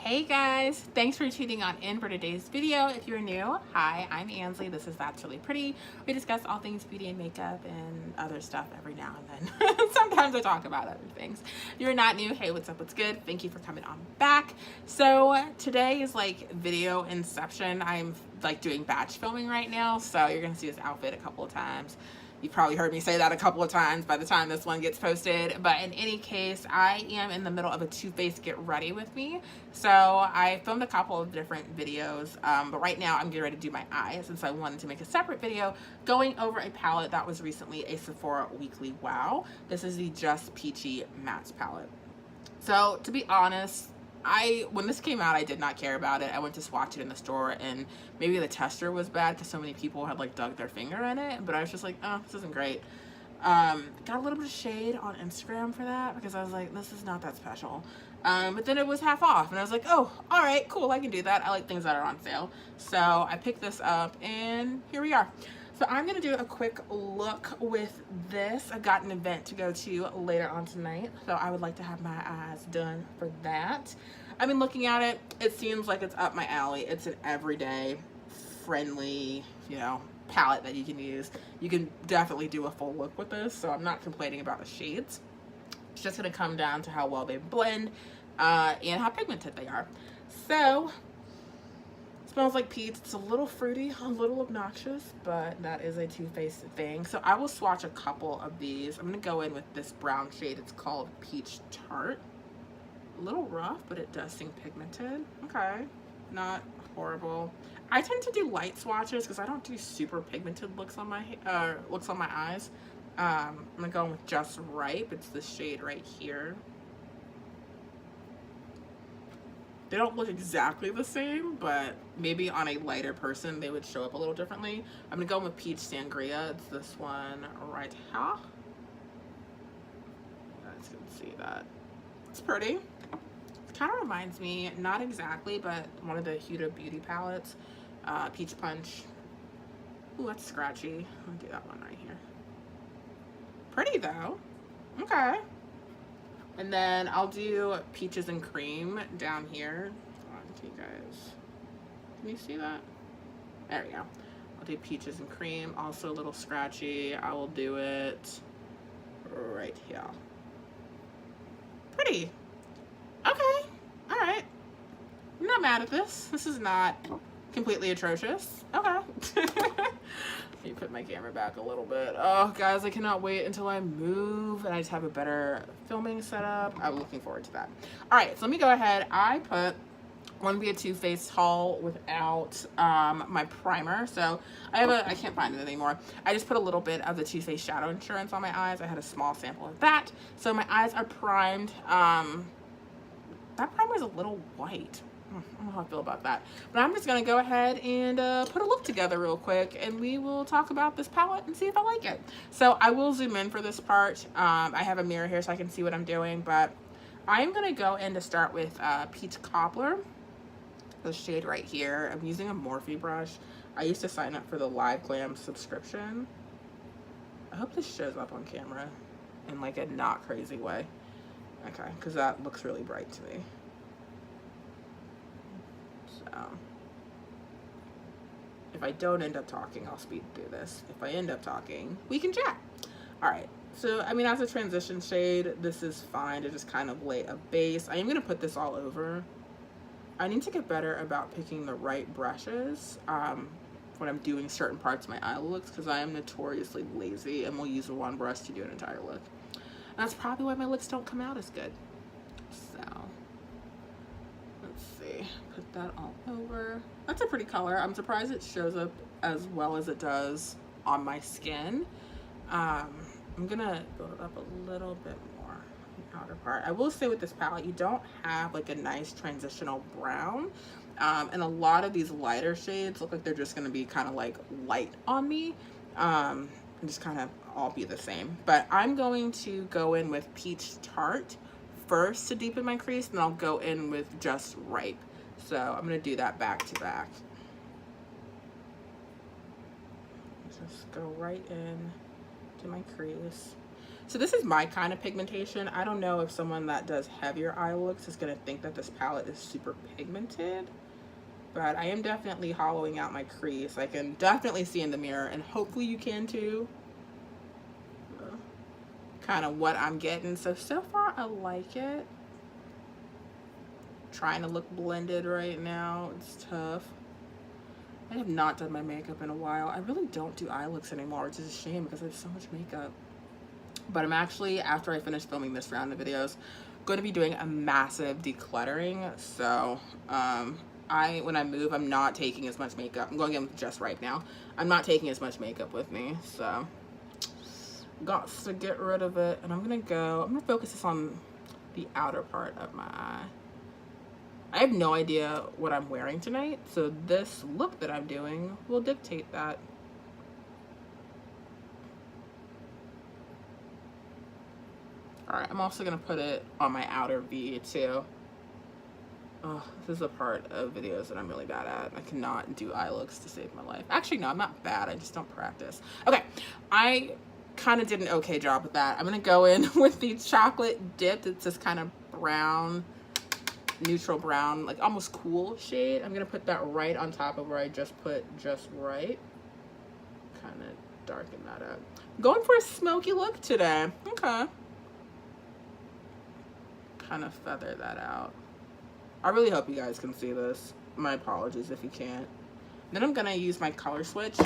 Hey guys, thanks for tuning on in for today's video. If you're new, hi, I'm Ansley. This is That's Really Pretty. We discuss all things beauty and makeup and other stuff every now and then. Sometimes I talk about other things. If you're not new, hey, what's up, what's good? Thank you for coming on back. So today is like video inception. I'm like doing batch filming right now, so you're gonna see this outfit a couple of times. You probably heard me say that a couple of times by the time this one gets posted. But in any case, I am in the middle of a Too Faced Get Ready With Me. So I filmed a couple of different videos, but right now I'm getting ready to do my eyes. And so I wanted to make a separate video going over a palette that was recently a Sephora Weekly Wow. This is the Just Peachy Matte palette. So to be honest, when this came out, I did not care about it. I went to swatch it in the store, and maybe the tester was bad because so many people had like dug their finger in it, but I was just like, oh, this isn't great. Got a little bit of shade on Instagram for that because I was like, this is not that special. But then it was half off, and I was like, oh, all right, cool, I can do that. I like things that are on sale. So I picked this up, and here we are. So I'm gonna do a quick look with this. I've got an event to go to later on tonight, so I would like to have my eyes done for that. I've been looking at it. It seems like it's up my alley. It's an everyday, friendly, palette that you can use. You can definitely do a full look with this, so I'm not complaining about the shades. It's just gonna come down to how well they blend and how pigmented they are. So, smells like peach. It's a little fruity, a little obnoxious, but that is a Too Faced thing. So I will swatch a couple of these. I'm gonna go in with this brown shade. It's called Peach Tart. A little rough, but it does seem pigmented. Okay, not horrible. I tend to do light swatches because I don't do super pigmented looks on my eyes. I'm gonna go in with Just Ripe. It's the shade right here. They don't look exactly the same, but maybe on a lighter person they would show up a little differently. I'm gonna go in with Peach Sangria. It's this one right here. You guys can see that. It's pretty. It kind of reminds me, not exactly, but one of the Huda Beauty palettes. Peach Punch. Ooh, that's scratchy. I'll do that one right here. Pretty though. Okay. And then I'll do Peaches and Cream down here. Hold on to you guys. Can you see that? There we go. I'll do Peaches and Cream. Also a little scratchy. I will do it right here. Pretty. Okay. All right. I'm not mad at this. This is not completely atrocious. Okay. Let me put my camera back a little bit. Oh, guys, I cannot wait until I move and I just have a better filming setup. I'm looking forward to that. All right, so let me go ahead. I want to be a Too Faced haul without my primer. So I can't find it anymore. I just put a little bit of the Too Faced Shadow Insurance on my eyes. I had a small sample of that. So my eyes are primed. That primer is a little white. I don't know how I feel about that, but I'm just gonna go ahead and put a look together real quick, and we will talk about this palette and see if I like it. So I will zoom in for this part. I have a mirror here so I can see what I'm doing, but I'm gonna go in to start with Peach Cobbler, the shade right here. I'm using a Morphe brush. I used to sign up for the Live Glam subscription. I hope this shows up on camera in like a not crazy way. Okay, because that looks really bright to me. If I don't end up talking, I'll speed through this. If I end up talking, we can chat. All right, so I mean, as a transition shade, this is fine to just kind of lay a base. I am gonna put this all over. I need to get better about picking the right brushes when I'm doing certain parts of my eye looks, because I am notoriously lazy and will use one brush to do an entire look. And that's probably why my looks don't come out as good. So let's see, put that all over. That's a pretty color. I'm surprised it shows up as well as it does on my skin. I'm gonna build it up a little bit more on the outer part. I will say with this palette, you don't have like a nice transitional brown. And a lot of these lighter shades look like they're just gonna be kind of like light on me. And just kind of all be the same. But I'm going to go in with Peach Tart first to deepen my crease, and I'll go in with Just Ripe. So I'm gonna do that back to back. Just go right in to my crease. So this is my kind of pigmentation. I don't know if someone that does heavier eye looks is gonna think that this palette is super pigmented, but I am definitely hollowing out my crease. I can definitely see in the mirror, and hopefully you can too, kind of what I'm getting. So far I like it. Trying to look blended right now. It's tough. I have not done my makeup in a while. I really don't do eye looks anymore, which is a shame because I have so much makeup. But I'm actually, after I finish filming this round of videos, going to be doing a massive decluttering. So when I move, I'm not taking as much makeup. I'm going in with Just Right now. I'm not taking as much makeup with me, so got to get rid of it. And I'm gonna focus this on the outer part of my eye. I have no idea what I'm wearing tonight, so this look that I'm doing will dictate that. All right, I'm also gonna put it on my outer V too. Oh, this is a part of videos that I'm really bad at. I cannot do eye looks to save my life. Actually, no, I'm not bad. I just don't practice. Okay, I kind of did an okay job with that. I'm gonna go in with the chocolate dipped. It's this kind of brown, neutral brown, like almost cool shade. I'm gonna put that right on top of where I just put Just Right. Kind of darken that up. Going for a smoky look today. Okay. Kind of feather that out. I really hope you guys can see this. My apologies if you can't. Then I'm gonna use my color switch.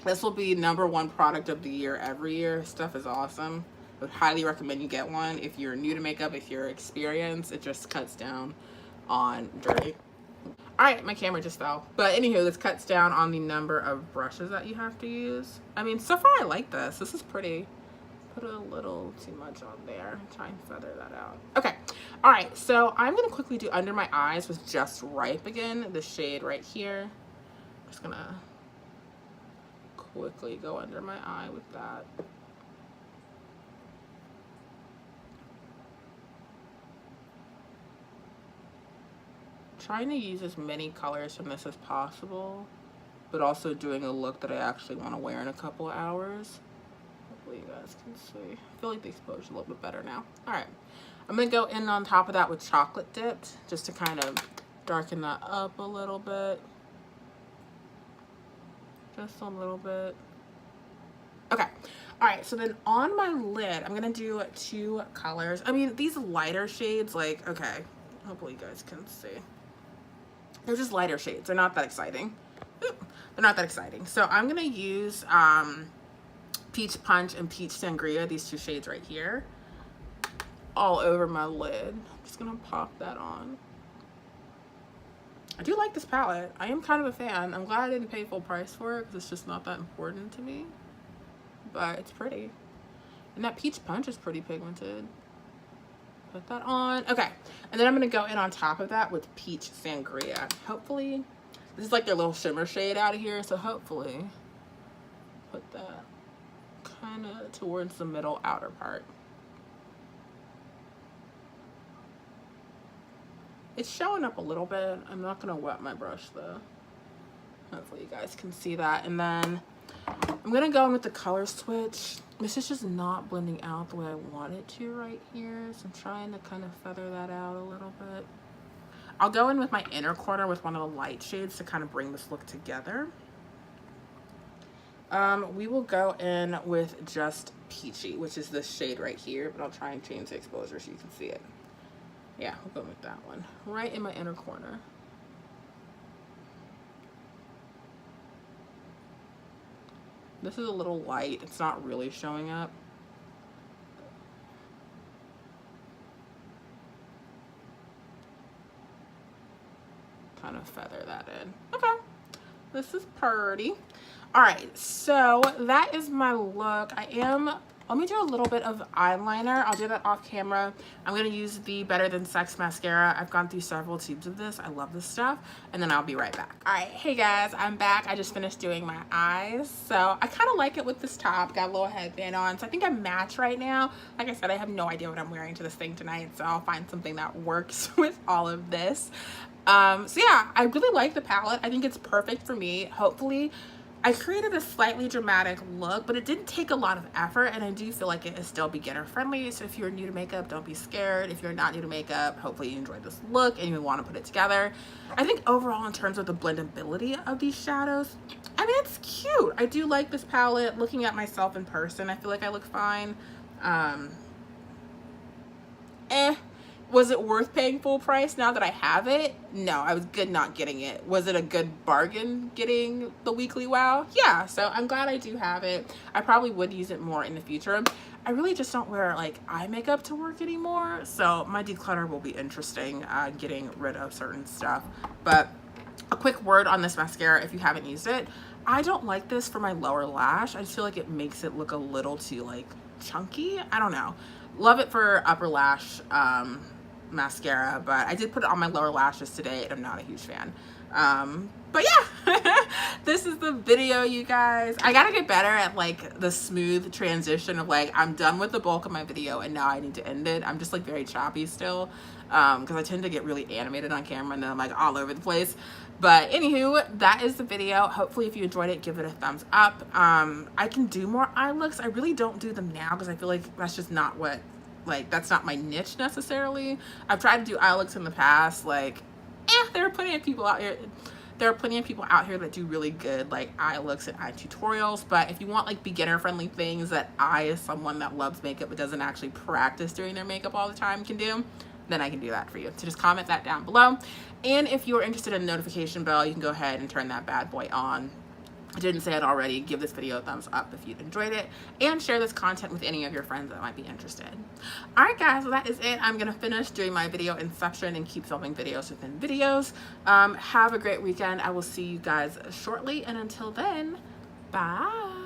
This will be #1 product of the year every year. Stuff is awesome. I would highly recommend you get one if you're new to makeup, if you're experienced. It just cuts down on dirty. All right, my camera just fell. But anywho, this cuts down on the number of brushes that you have to use. I mean, so far I like this. This is pretty. Put a little too much on there. Try and feather that out. Okay. All right, so I'm gonna quickly do under my eyes with Just Right again, the shade right here. Just gonna quickly go under my eye with that. Trying to use as many colors from this as possible, but also doing a look that I actually want to wear in a couple of hours. Hopefully you guys can see. I feel like the exposure is a little bit better now. All right, I'm gonna go in on top of that with chocolate dipped, just to kind of darken that up a little bit. Just a little bit. Okay. All right, so then on my lid, I'm gonna do 2 colors. I mean, these lighter shades, like, okay, hopefully you guys can see. They're just lighter shades. They're not that exciting. They're not that exciting. So I'm gonna use Peach Punch and Peach Sangria, these 2 shades right here, all over my lid. I'm just gonna pop that on. I do like this palette. I am kind of a fan. I'm glad I didn't pay full price for it because it's just not that important to me. But it's pretty. And that Peach Punch is pretty pigmented. Put that on. Okay. And then I'm going to go in on top of that with Peach Sangria. Hopefully, this is like their little shimmer shade out of here. So hopefully, put that kind of towards the middle outer part. It's showing up a little bit. I'm not going to wet my brush though. Hopefully you guys can see that. And then I'm going to go in with the color switch. This is just not blending out the way I want it to right here. So I'm trying to kind of feather that out a little bit. I'll go in with my inner corner with one of the light shades to kind of bring this look together. We will go in with just Peachy, which is this shade right here, but I'll try and change the exposure so you can see it. Yeah, we'll go with that one. Right in my inner corner. This is a little light. It's not really showing up. Kind of feather that in. Okay. This is pretty. All right, so that is my look. Let me do a little bit of eyeliner. I'll do that off camera. I'm gonna use the Better Than Sex mascara. I've gone through several tubes of this. I love this stuff. And then I'll be right back. All right, hey guys, I'm back. I just finished doing my eyes. So I kind of like it with this top. Got a little headband on. So I think I match right now. Like I said, I have no idea what I'm wearing to this thing tonight. So I'll find something that works with all of this. So yeah, I really like the palette. I think it's perfect for me. Hopefully, I created a slightly dramatic look, but it didn't take a lot of effort, and I do feel like it is still beginner friendly. So if you're new to makeup, don't be scared. If you're not new to makeup, hopefully you enjoyed this look and you want to put it together. I think overall, in terms of the blendability of these shadows, I mean, it's cute. I do like this palette. Looking at myself in person, I feel like I look fine. Was it worth paying full price now that I have it? No, I was good not getting it. Was it a good bargain getting the Weekly Wow? Yeah, so I'm glad I do have it. I probably would use it more in the future. I really just don't wear like eye makeup to work anymore, so my declutter will be interesting, getting rid of certain stuff. But a quick word on this mascara if you haven't used it. I don't like this for my lower lash. I just feel like it makes it look a little too like chunky. I don't know. Love it for upper lash mascara, but I did put it on my lower lashes today and I'm not a huge fan. But yeah, this is the video, you guys. I gotta get better at like the smooth transition of like I'm done with the bulk of my video and now I need to end it. I'm just like very choppy still, because I tend to get really animated on camera and then I'm like all over the place. But anywho, that is the video. Hopefully if you enjoyed it, give it a thumbs up. I can do more eye looks. I really don't do them now because I feel like that's just not what, like, that's not my niche necessarily. I've tried to do eye looks in the past, like, there are plenty of people out here. There are plenty of people out here that do really good like eye looks and eye tutorials, but if you want like beginner friendly things that I, as someone that loves makeup but doesn't actually practice doing their makeup all the time, can do, then I can do that for you. So just comment that down below. And if you're interested in the notification bell, you can go ahead and turn that bad boy on. I didn't say it already. Give this video a thumbs up if you enjoyed it, and share this content with any of your friends that might be interested. All right, guys, well, that is it. I'm gonna finish doing my video inception and keep filming videos within videos. Have a great weekend. I will see you guys shortly, and until then, bye.